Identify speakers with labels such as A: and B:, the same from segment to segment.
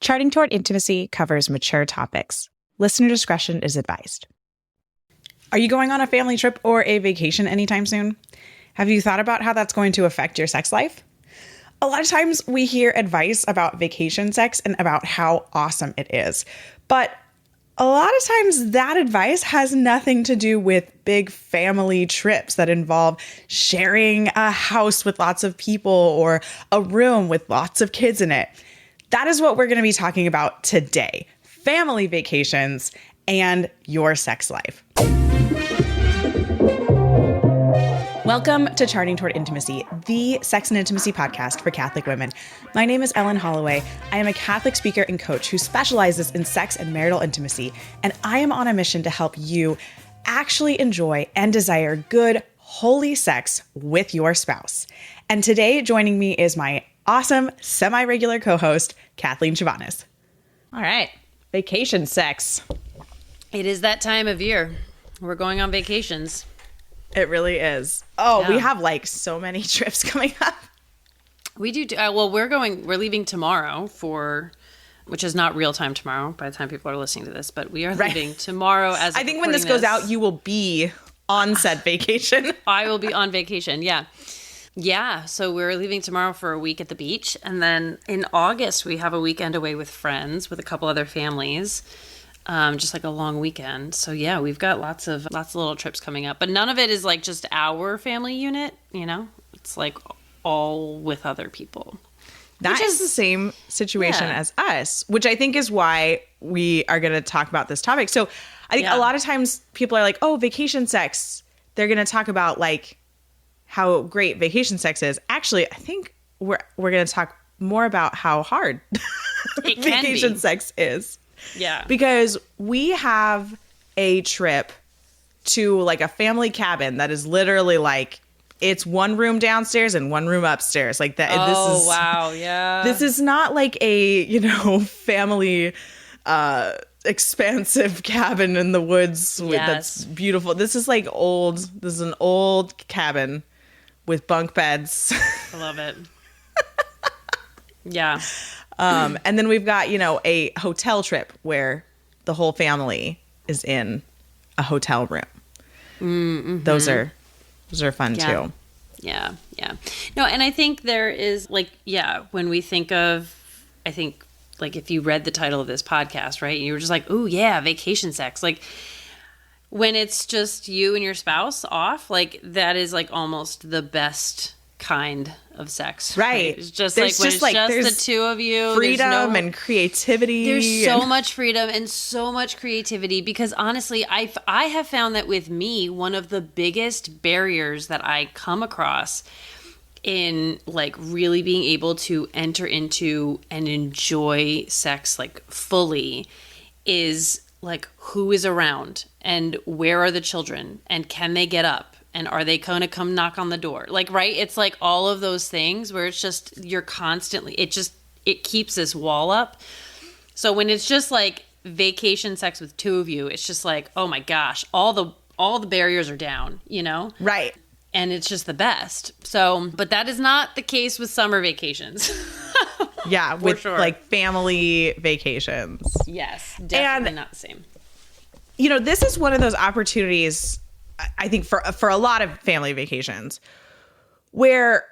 A: Charting Toward Intimacy covers mature topics. Listener discretion is advised. Are you going on a family trip or a vacation anytime soon? Have you thought about how that's going to affect your sex life? A lot of times we hear advice about vacation sex and about how awesome it is. But a lot of times that advice has nothing to do with big family trips that involve sharing a house with lots of people or a room with lots of kids in it. That is what we're going to be talking about today: family vacations and your sex life. Welcome to Charting Toward Intimacy, the sex and intimacy podcast for Catholic women. My name is Ellen Holloway. I am a Catholic speaker and coach who specializes in sex and marital intimacy, and I am on a mission to help you actually enjoy and desire good, holy sex with your spouse. And today, joining me is my awesome, semi-regular co-host, Kathleen Chavanis.
B: All right. Vacation sex. It is that time of year. We're going on vacations.
A: It really is. Oh, yeah. We have like so many trips coming up.
B: We do. Well, we're leaving tomorrow which is not real time tomorrow by the time people are listening to this, but we are leaving tomorrow as
A: I think when this goes out, you will be on said vacation.
B: I will be on vacation. Yeah. Yeah, so we're leaving tomorrow for a week at the beach, and then in August we have a weekend away with friends with a couple other families, just like a long weekend. So yeah, we've got lots of little trips coming up, but none of it is like just our family unit. You know, it's like all with other people.
A: That is the same situation as us, which I think is why we are going to talk about this topic. So I think a lot of times people are like, "Oh, vacation sex." They're going to talk about like how great vacation sex is. Actually, I think we're going to talk more about how hard vacation sex is.
B: Yeah.
A: Because we have a trip to like a family cabin that is literally like, it's one room downstairs and one room upstairs. Like that.
B: Oh, wow. Yeah.
A: This is not like a, family, expansive cabin in the woods that's beautiful. This is like this is an old cabin with bunk beds.
B: I love it. Yeah.
A: And then we've got, a hotel trip where the whole family is in a hotel room. Mm-hmm. Those are fun too.
B: Yeah. Yeah. No, and I think there is when we think of, I think like if you read the title of this podcast, right, and you were just like, "Ooh, yeah, vacation sex." Like when it's just you and your spouse off, like that is like almost the best kind of sex.
A: Right.
B: It's just there's like when it's just the two of you.
A: Freedom and creativity.
B: There's so much freedom and so much creativity because honestly, I have found that with me, one of the biggest barriers that I come across in like really being able to enter into and enjoy sex like fully is like who is around and where are the children and can they get up and are they going to come knock on the door? Like, right. It's like all of those things where it's just, you're constantly, it keeps this wall up. So when it's just like vacation sex with two of you, it's just like, oh my gosh, all the barriers are down,
A: Right.
B: And it's just the best. So, but that is not the case with summer vacations.
A: Yeah, with like family vacations.
B: Yes, definitely not the same.
A: This is one of those opportunities, I think, for a lot of family vacations, where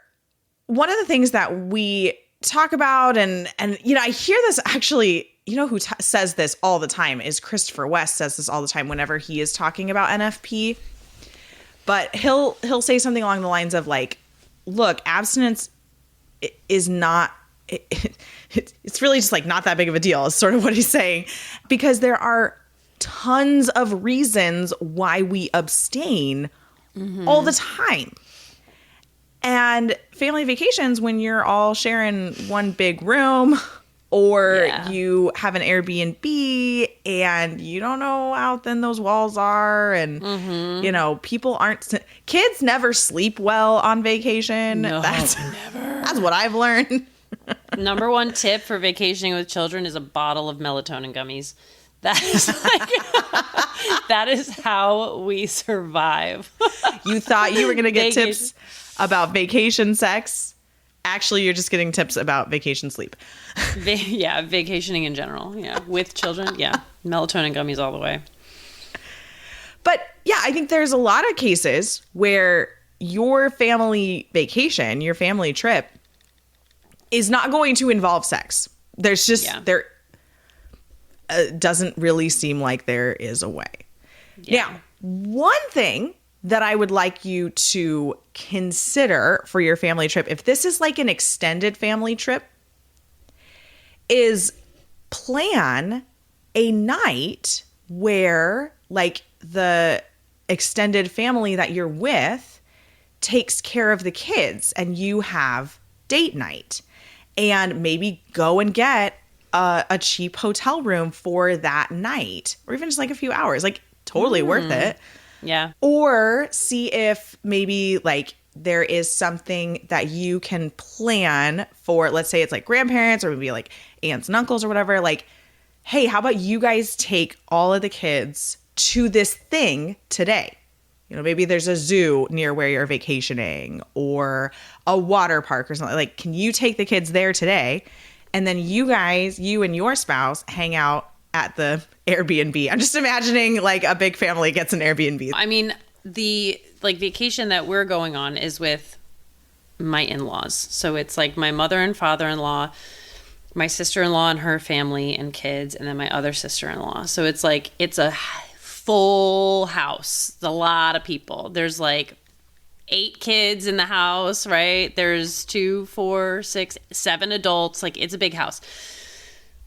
A: one of the things that we talk about, and I hear this actually, who says this all the time is Christopher West says this all the time whenever he is talking about NFP. But he'll say something along the lines of like, look, abstinence is not, it's really just like not that big of a deal is sort of what he's saying, because there are tons of reasons why we abstain all the time. And family vacations, when you're all sharing one big room or you have an Airbnb and you don't know how thin those walls are and, kids never sleep well on vacation.
B: No,
A: that's
B: never.
A: That's what I've learned.
B: Number one tip for vacationing with children is a bottle of melatonin gummies. That is that is how we survive.
A: You thought you were going to get tips about vacation sex, Actually, you're just getting tips about vacation sleep.
B: Yeah, vacationing in general. Yeah, with children. Yeah, melatonin gummies all the way.
A: But yeah, I think there's a lot of cases where your family vacation, your family trip is not going to involve sex. There's just, there doesn't really seem like there is a way. Yeah. Now, one thing that I would like you to consider for your family trip, if this is like an extended family trip, is plan a night where like the extended family that you're with takes care of the kids and you have date night, and maybe go and get a cheap hotel room for that night, or even just like a few hours, like totally worth it.
B: Yeah.
A: Or see if maybe like there is something that you can plan for, let's say it's like grandparents or maybe like aunts and uncles or whatever. Like, hey, how about you guys take all of the kids to this thing today? You know, maybe there's a zoo near where you're vacationing or a water park or something. Like, can you take the kids there today? And then you guys, you and your spouse, hang out at the Airbnb. I'm just imagining like a big family gets an Airbnb.
B: I mean, the like vacation that we're going on is with my in-laws. So it's like my mother and father-in-law, my sister-in-law and her family and kids, and then my other sister-in-law. So it's like, it's a full house. It's a lot of people. There's like 8 kids in the house, right? There's 2, 4, 6, 7 adults. Like, it's a big house.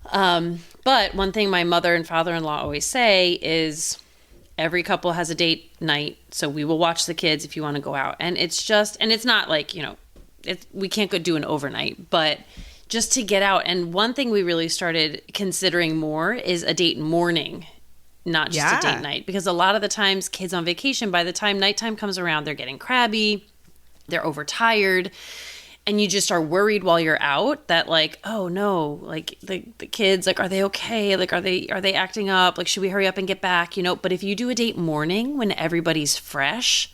B: But one thing my mother and father-in-law always say is every couple has a date night. So we will watch the kids if you want to go out. And it's just, and it's not like, you know, we can't go do an overnight, but just to get out. And one thing we really started considering more is a date morning, not just a date night. Because a lot of the times kids on vacation, by the time nighttime comes around, they're getting crabby, they're overtired. And you just are worried while you're out that like, oh no, like the kids, like, are they okay? Like, are they acting up? Like, should we hurry up and get back? You know, but if you do a date morning when everybody's fresh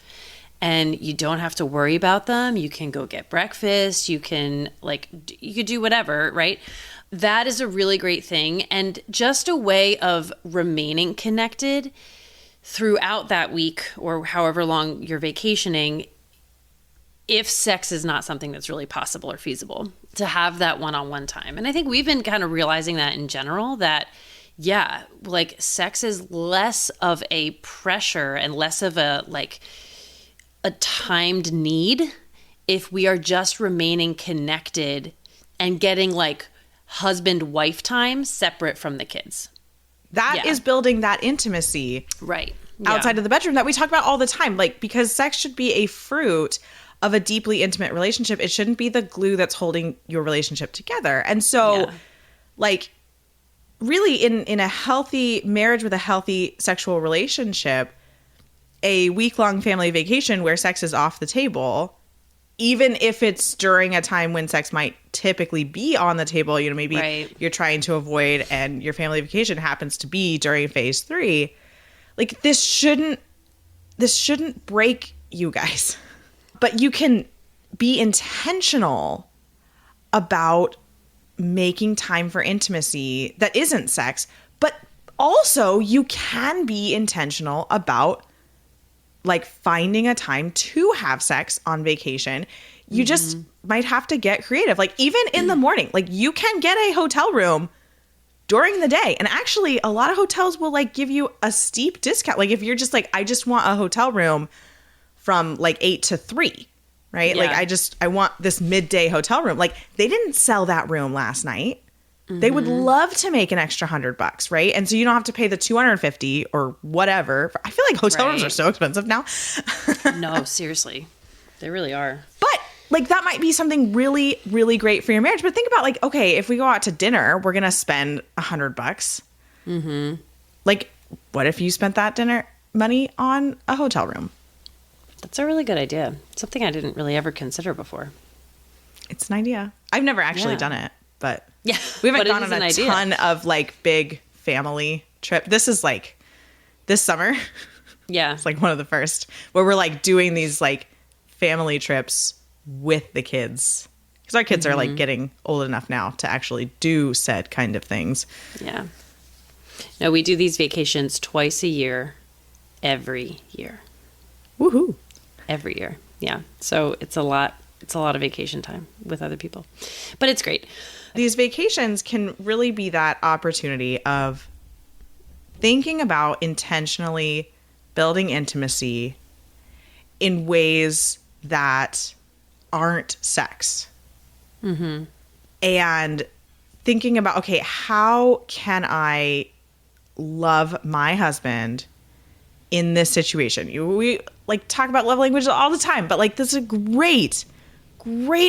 B: and you don't have to worry about them, you can go get breakfast. You can you could do whatever, right? That is a really great thing. And just a way of remaining connected throughout that week or however long you're vacationing, if sex is not something that's really possible or feasible, to have that one-on-one time. And I think we've been kind of realizing that in general, that, yeah, like sex is less of a pressure and less of a timed need if we are just remaining connected and getting like husband-wife time separate from the kids.
A: That is building that intimacy.
B: Right.
A: Outside of the bedroom that we talk about all the time. Like, because sex should be a fruit of a deeply intimate relationship. It shouldn't be the glue that's holding your relationship together. And so, like, really in a healthy marriage with a healthy sexual relationship, a week-long family vacation where sex is off the table, even if it's during a time when sex might typically be on the table, you know, maybe you're trying to avoid and your family vacation happens to be during phase 3, like, this shouldn't break you guys. But you can be intentional about making time for intimacy that isn't sex. But also you can be intentional about like finding a time to have sex on vacation. You just might have to get creative. Like, even in the morning, like, you can get a hotel room during the day. And actually a lot of hotels will like give you a steep discount. Like, if you're just like, I just want a hotel room from like 8 to 3, right? Yeah. Like, I want this midday hotel room. Like, they didn't sell that room last night. They would love to make an extra $100, right? And so you don't have to pay the $250 or whatever. I feel like hotel rooms are so expensive now.
B: No, seriously. They really are.
A: But like, that might be something really, really great for your marriage. But think about like, okay, if we go out to dinner, we're going to spend $100. Like, what if you spent that dinner money on a hotel room?
B: That's a really good idea. Something I didn't really ever consider before.
A: It's an idea. I've never actually done it, but
B: yeah,
A: we haven't gone on a ton of like big family trip. This is like this summer.
B: Yeah.
A: It's like one of the first where we're like doing these like family trips with the kids. because our kids are like getting old enough now to actually do said kind of things.
B: Yeah. No, we do these vacations twice a year, every year.
A: Woohoo.
B: Every year. Yeah. So it's a lot of vacation time with other people, but it's great.
A: These vacations can really be that opportunity of thinking about intentionally building intimacy in ways that aren't sex.
B: Mm-hmm.
A: And thinking about, okay, how can I love my husband in this situation? We like talk about love languages all the time, but like this is a great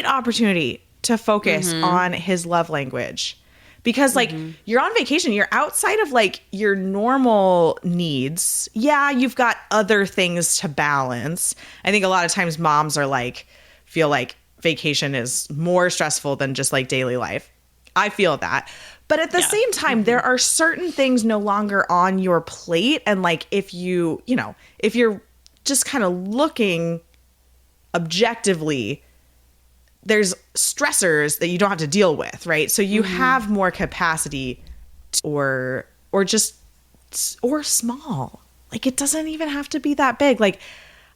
A: opportunity to focus on his love language. Because like you're on vacation, you're outside of like your normal needs. Yeah, you've got other things to balance. I think a lot of times moms are like, feel like vacation is more stressful than just like daily life. I feel that. But at the same time, there are certain things no longer on your plate. And like if you're just kind of looking objectively, there's stressors that you don't have to deal with, right? So you have more capacity or small. Like it doesn't even have to be that big. Like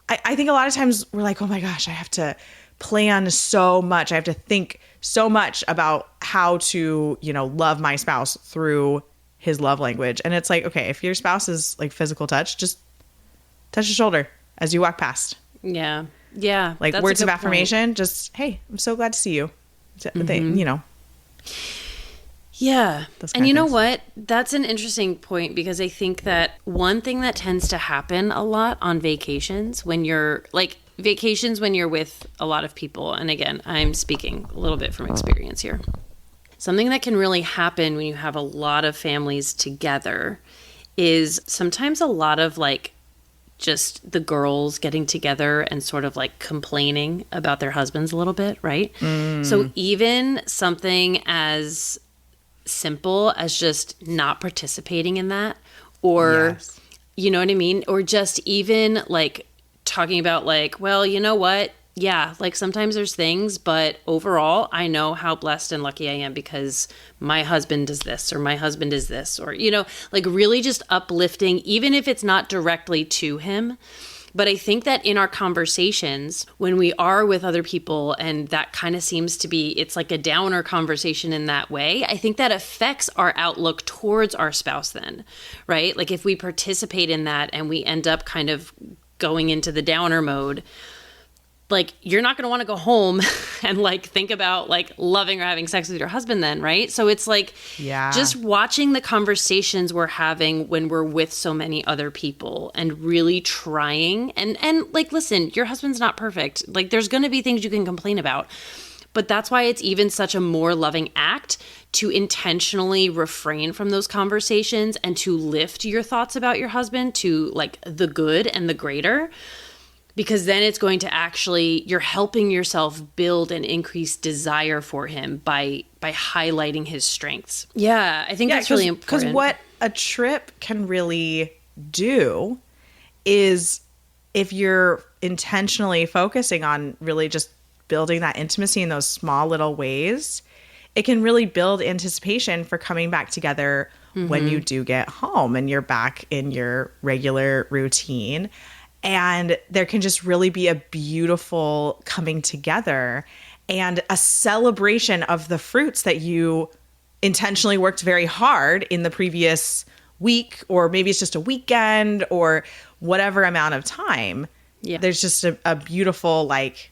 A: I think a lot of times we're like, oh my gosh, I have to plan so much. I have to think so much about how to, love my spouse through his love language. And it's like, okay, if your spouse is like physical touch, just touch his shoulder as you walk past.
B: Yeah. Yeah.
A: Like words of affirmation, just, hey, I'm so glad to see you.
B: Yeah. And you know what? That's an interesting point because I think that one thing that tends to happen a lot on vacations when you're with a lot of people, and again, I'm speaking a little bit from experience here. Something that can really happen when you have a lot of families together is sometimes a lot of like just the girls getting together and sort of like complaining about their husbands a little bit, right? So even something as simple as just not participating in that, or you know what I mean? Or just even like talking about like, well, you know what? Yeah, like sometimes there's things, but overall, I know how blessed and lucky I am because my husband does this or my husband is this, or, like really just uplifting, even if it's not directly to him. But I think that in our conversations, when we are with other people and that kind of seems to be, it's like a downer conversation in that way, I think that affects our outlook towards our spouse then, right? Like if we participate in that and we end up kind of going into the downer mode, like you're not going to want to go home and like think about like loving or having sex with your husband then, right? So it's like just watching the conversations we're having when we're with so many other people and really trying and like, listen, your husband's not perfect. Like there's going to be things you can complain about, but that's why it's even such a more loving act to intentionally refrain from those conversations and to lift your thoughts about your husband to like the good and the greater. Because then it's going to actually, you're helping yourself build an increased desire for him by highlighting his strengths. Yeah, I think that's really important.
A: Because what a trip can really do is if you're intentionally focusing on really just building that intimacy in those small little ways, it can really build anticipation for coming back together when you do get home and you're back in your regular routine. And there can just really be a beautiful coming together and a celebration of the fruits that you intentionally worked very hard in the previous week, or maybe it's just a weekend or whatever amount of time. Yeah. There's just a beautiful like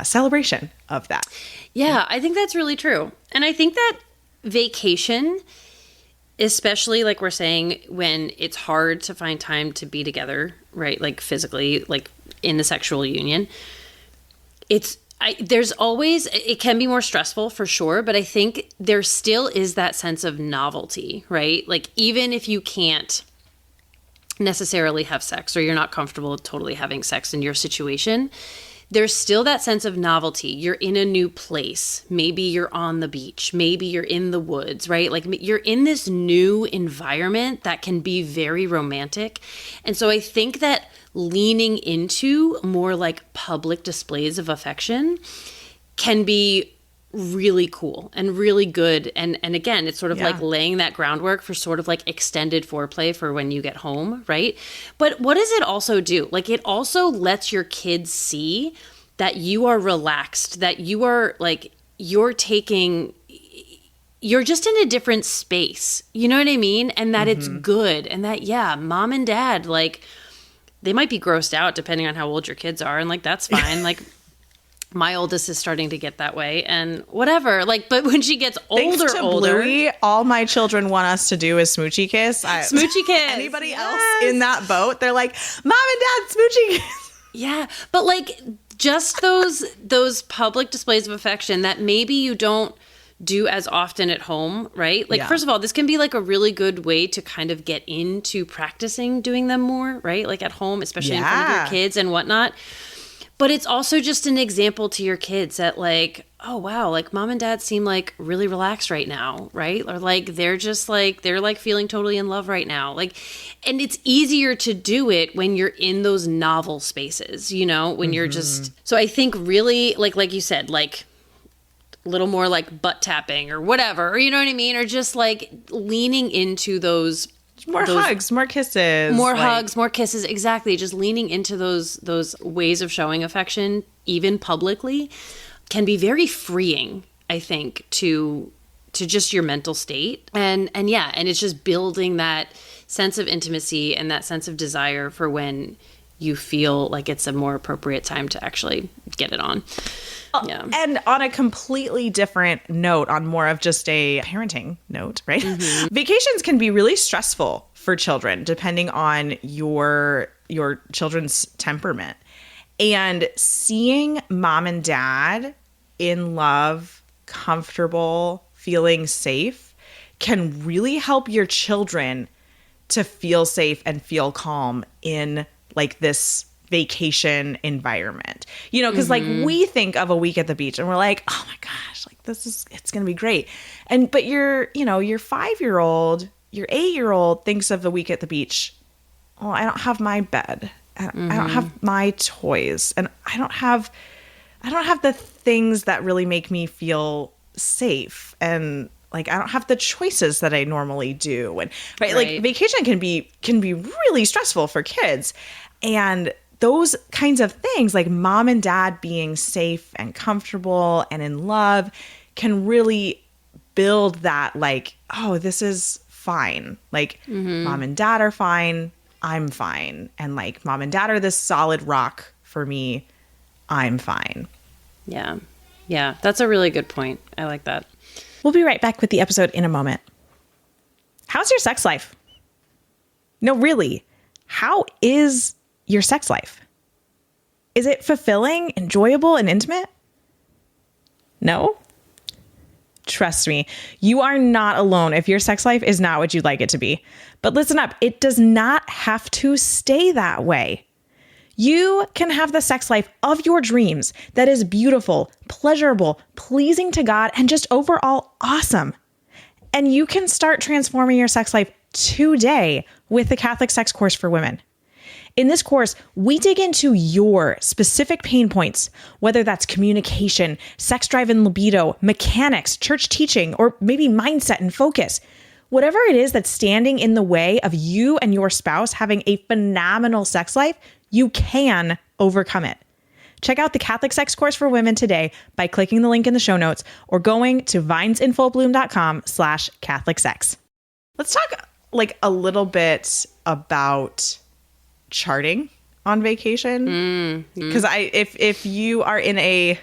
A: celebration of that.
B: Yeah, I think that's really true. And I think that vacation, especially like we're saying, when it's hard to find time to be together, right? Like physically, like in the sexual union, there's always, it can be more stressful for sure, but I think there still is that sense of novelty, right? Like even if you can't necessarily have sex or you're not comfortable totally having sex in your situation, there's still that sense of novelty. You're in a new place. Maybe you're on the beach. Maybe you're in the woods, right? Like you're in this new environment that can be very romantic. And so I think that leaning into more like public displays of affection can be really cool and really good. And again, it's sort of like laying that groundwork for sort of like extended foreplay for when you get home, right? But what does it also do? Like, it also lets your kids see that you are relaxed, that you are like, you're just in a different space. You know what I mean? And that it's good. And that, yeah, mom and dad, like, they might be grossed out depending on how old your kids are. And like, that's fine. Like, my oldest is starting to get that way and whatever. Like, but when she gets older,
A: Thanks to Bluey, all my children want us to do is smoochie kiss.
B: Smoochie kiss.
A: Anybody else in that boat, they're like, Mom and Dad, smoochie kiss.
B: Yeah. But like, just those public displays of affection that maybe you don't do as often at home, right? Like, first of all, this can be like a really good way to kind of get into practicing doing them more, right? Like at home, especially in front of your kids and whatnot. But it's also just an example to your kids that like, oh, wow, like mom and dad seem like really relaxed right now, right? Or like they're just like, they're like feeling totally in love right now. Like, and it's easier to do it when you're in those novel spaces, you know, when you're just, so I think really like you said, like a little more like butt tapping or whatever, or you know what I mean? Or just like leaning into those
A: hugs, more kisses.
B: More hugs, more kisses. Exactly. Just leaning into those ways of showing affection, even publicly, can be very freeing, I think, to just your mental state. And it's just building that sense of intimacy and that sense of desire for when you feel like it's a more appropriate time to actually get it on. Yeah.
A: And on a completely different note, on more of just a parenting note, right? Vacations can be really stressful for children, depending on your children's temperament. And seeing mom and dad in love, comfortable, feeling safe can really help your children to feel safe and feel calm in like this vacation environment, you know, because like we think of a week at the beach and we're like, oh my gosh, like it's gonna be great. But your 5-year-old, your 8-year-old thinks of a week at the beach, oh, I don't have my bed, I don't have my toys, and I don't have the things that really make me feel safe, and like I don't have the choices that I normally do. And right. Like vacation can be really stressful for kids. And those kinds of things, like mom and dad being safe and comfortable and in love, can really build that like, oh, this is fine. Like mom and dad are fine. I'm fine. And like mom and dad are this solid rock for me. I'm fine.
B: Yeah. Yeah. That's a really good point. I like that.
A: We'll be right back with the episode in a moment. How's your sex life? No, really. How is your sex life? Is it fulfilling, enjoyable, and intimate? No? Trust me, you are not alone if your sex life is not what you'd like it to be. But listen up, it does not have to stay that way. You can have the sex life of your dreams that is beautiful, pleasurable, pleasing to God, and just overall awesome. And you can start transforming your sex life today with the Catholic Sex Course for Women. In this course, we dig into your specific pain points, whether that's communication, sex drive and libido, mechanics, church teaching, or maybe mindset and focus. Whatever it is that's standing in the way of you and your spouse having a phenomenal sex life, you can overcome it. Check out the Catholic Sex Course for Women today by clicking the link in the show notes or going to vinesinfullbloom.com/Catholic sex. Let's talk like a little bit about charting on vacation. Because if you are in a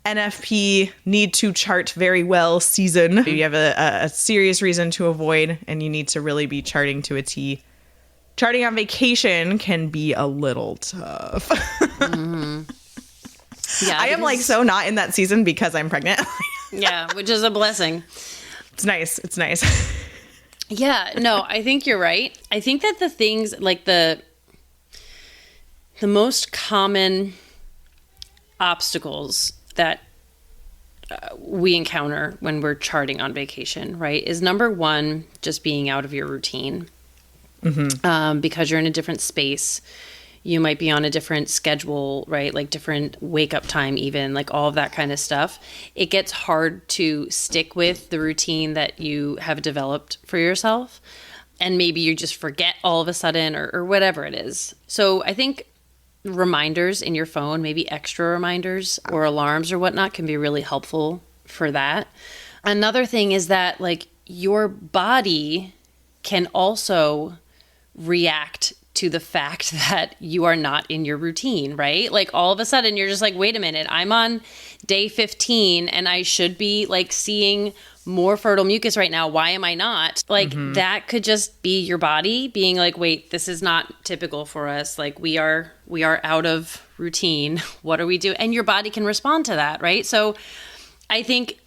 A: NFP need to chart very well season, you have a serious reason to avoid and you need to really be charting to a T. Charting on vacation can be a little tough.
B: Yeah,
A: I am like so not in that season because I'm pregnant.
B: Yeah, which is a blessing.
A: It's nice. It's nice.
B: Yeah, no, I think you're right. I think that the things like the most common obstacles that we encounter when we're charting on vacation, right, is number one, just being out of your routine. Because you're in a different space. You might be on a different schedule, right? Like different wake up time, even like all of that kind of stuff. It gets hard to stick with the routine that you have developed for yourself. And maybe you just forget all of a sudden or whatever it is. So I think reminders in your phone, maybe extra reminders or alarms or whatnot, can be really helpful for that. Another thing is that like your body can also react to the fact that you are not in your routine, right? Like all of a sudden you're just like, wait a minute, I'm on day 15 and I should be like seeing more fertile mucus right now. Why am I not? Like that could just be your body being like, wait, this is not typical for us. Like we are out of routine. What are we doing? And your body can respond to that, right? So I think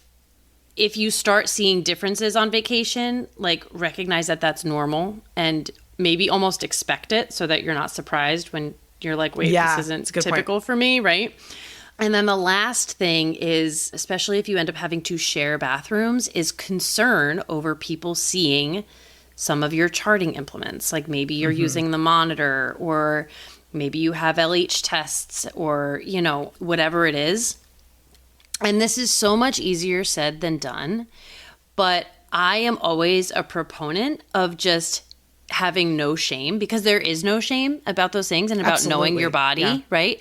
B: if you start seeing differences on vacation, like recognize that that's normal and maybe almost expect it so that you're not surprised when you're like, wait, this isn't typical for me, right? And then the last thing is, especially if you end up having to share bathrooms, is concern over people seeing some of your charting implements. Like maybe you're using the monitor, or maybe you have LH tests, or, you know, whatever it is. And this is so much easier said than done. But I am always a proponent of just having no shame, because there is no shame about those things and about knowing your body, right?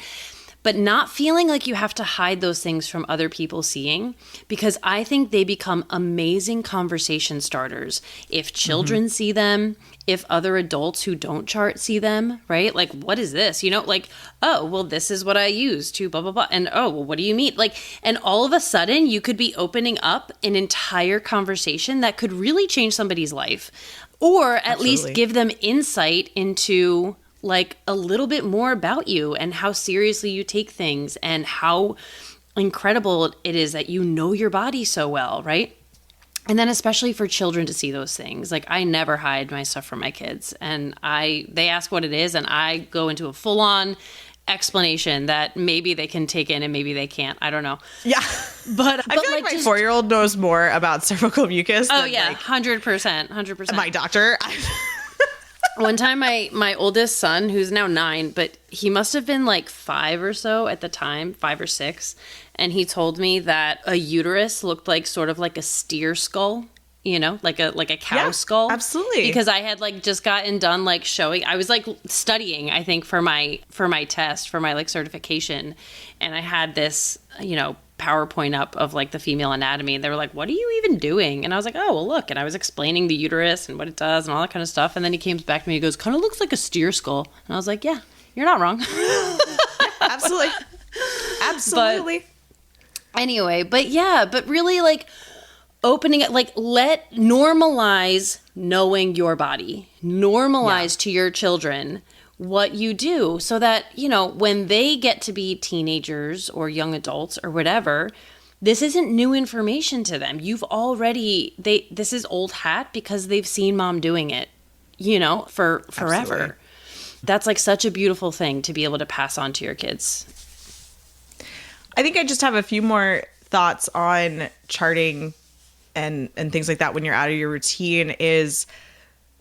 B: But not feeling like you have to hide those things from other people seeing, because I think they become amazing conversation starters. If children see them, if other adults who don't chart see them, right? Like, what is this? You know, like, oh, well, this is what I use to blah, blah, blah. And, oh, well, what do you mean? Like, and all of a sudden you could be opening up an entire conversation that could really change somebody's life, or at least give them insight into like a little bit more about you and how seriously you take things and how incredible it is that you know your body so well, right? And then especially for children to see those things. Like I never hide my stuff from my kids, and they ask what it is and I go into a full-on explanation that maybe they can take in and maybe they can't. I don't know.
A: Yeah.
B: But
A: I feel like my 4-year-old knows more about cervical mucus than
B: 100%.
A: My doctor.
B: One time my oldest son, who's now 9, but he must have been like 5 or so at the time, 5 or 6, and he told me that a uterus looked like sort of like a steer skull, you know, like a cow skull.
A: Absolutely.
B: Because I had like just gotten done like showing, I was like studying, I think for my test, for my like certification, and I had this, you know, PowerPoint up of like the female anatomy, and they were like, what are you even doing? And I was like, oh, well, look. And I was explaining the uterus and what it does and all that kind of stuff. And then he came back to me, he goes, kind of looks like a steer skull. And I was like, yeah, you're not wrong.
A: Absolutely.
B: Anyway, but really like opening it, like normalize knowing your body, normalize to your children what you do, so that, you know, when they get to be teenagers or young adults or whatever, this isn't new information to them. You've already, this is old hat because they've seen mom doing it, you know, for forever. Absolutely. That's like such a beautiful thing to be able to pass on to your kids.
A: I think I just have a few more thoughts on charting and things like that when you're out of your routine is,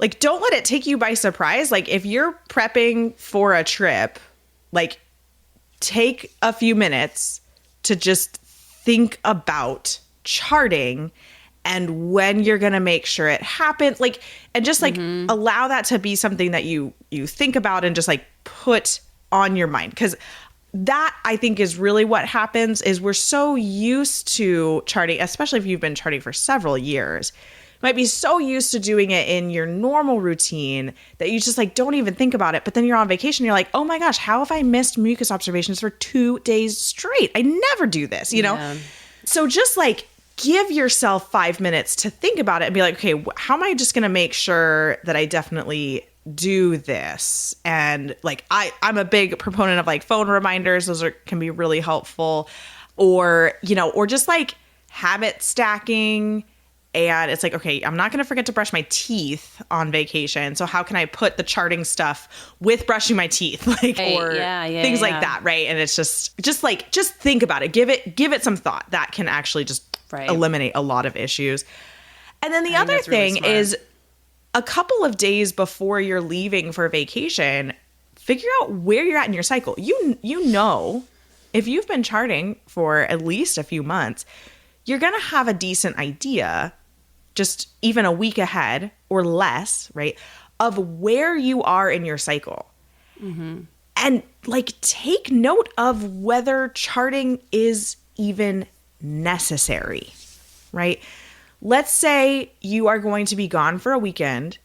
A: like, don't let it take you by surprise. Like, if you're prepping for a trip, like, take a few minutes to just think about charting and when you're going to make sure it happens. Like, and just, like, allow that to be something that you think about and just, like, put on your mind. Because that, I think, is really what happens is we're so used to charting, especially if you've been charting for several years. Might be so used to doing it in your normal routine that you just like don't even think about it. But then you're on vacation, you're like, oh my gosh, how have I missed mucus observations for 2 days straight? I never do this, you know? So just like give yourself 5 minutes to think about it and be like, okay, how am I just going to make sure that I definitely do this? And like, I'm a big proponent of like phone reminders. Those can be really helpful, or, you know, or just like habit stacking. And it's like, okay, I'm not going to forget to brush my teeth on vacation. So how can I put the charting stuff with brushing my teeth? Like, or things like that. Right. And it's just think about it. Give it some thought. That can actually just eliminate a lot of issues. And then the other thing is a couple of days before you're leaving for vacation, figure out where you're at in your cycle. You know, if you've been charting for at least a few months, you're going to have a decent idea, just even a week ahead or less, right, of where you are in your cycle. Mm-hmm. And like, take note of whether charting is even necessary, right? Let's say you are going to be gone for a weekend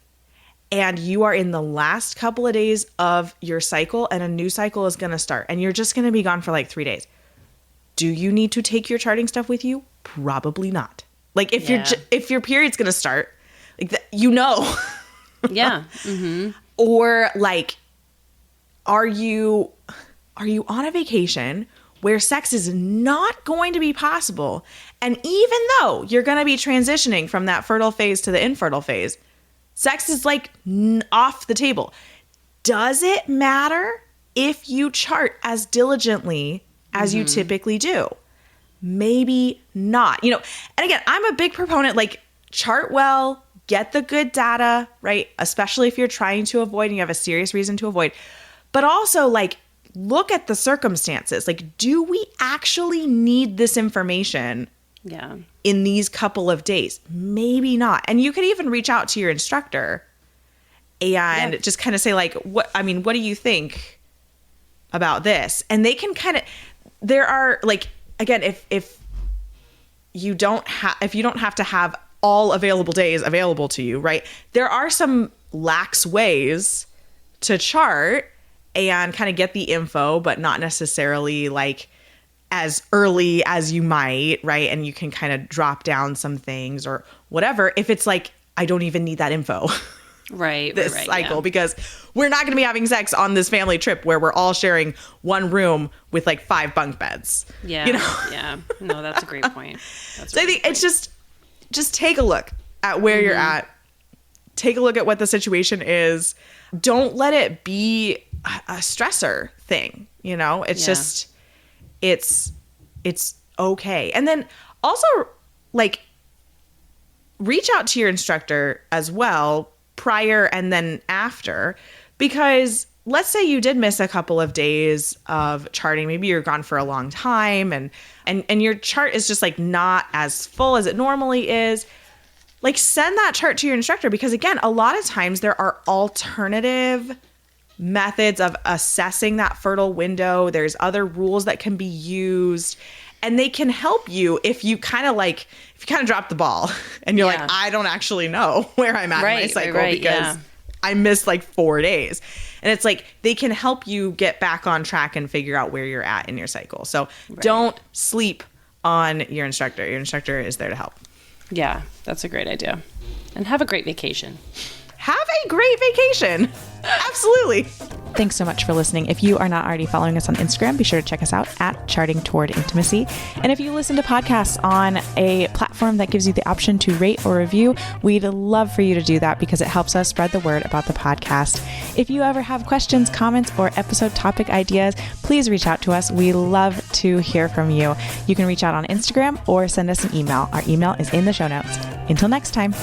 A: and you are in the last couple of days of your cycle and a new cycle is going to start and you're just going to be gone for like 3 days. Do you need to take your charting stuff with you? Probably not. Like if your period's going to start, like you know.
B: Yeah. Mm-hmm.
A: Or like, are you on a vacation where sex is not going to be possible? And even though you're going to be transitioning from that fertile phase to the infertile phase, sex is like off the table. Does it matter if you chart as diligently as you typically do? Maybe not. You know, and again, I'm a big proponent, like, chart well, get the good data, right? Especially if you're trying to avoid and you have a serious reason to avoid. But also, like, look at the circumstances. Like, do we actually need this information in these couple of days? Maybe not. And you could even reach out to your instructor and just kind of say, like, what do you think about this? And they can kind of, there are, like, again, if you don't have to have all available days available to you, right? There are some lax ways to chart and kind of get the info, but not necessarily like as early as you might, right? And you can kind of drop down some things or whatever. If it's like, I don't even need that info. This cycle, because we're not going to be having sex on this family trip where we're all sharing one room with like 5 bunk beds.
B: Yeah.
A: You know?
B: Yeah. No, that's a great point.
A: So I think it's just take a look at where you're at. Take a look at what the situation is. Don't let it be a stressor thing. You know, it's just, it's okay. And then also, like, reach out to your instructor as well, prior and then after, because let's say you did miss a couple of days of charting. Maybe you're gone for a long time and your chart is just like not as full as it normally is. Like, send that chart to your instructor, because again, a lot of times there are alternative methods of assessing that fertile window. There's other rules that can be used, and they can help you if you kind of drop the ball and you're like, I don't actually know where I'm at in my cycle because I missed like 4 days. And it's like, they can help you get back on track and figure out where you're at in your cycle. So don't sleep on your instructor. Your instructor is there to help.
B: Yeah, that's a great idea. And have a great vacation.
A: Have a great vacation. Absolutely.
C: Thanks so much for listening. If you are not already following us on Instagram, be sure to check us out at Charting Toward Intimacy. And if you listen to podcasts on a platform that gives you the option to rate or review, we'd love for you to do that because it helps us spread the word about the podcast. If you ever have questions, comments, or episode topic ideas, please reach out to us. We love to hear from you. You can reach out on Instagram or send us an email. Our email is in the show notes. Until next time.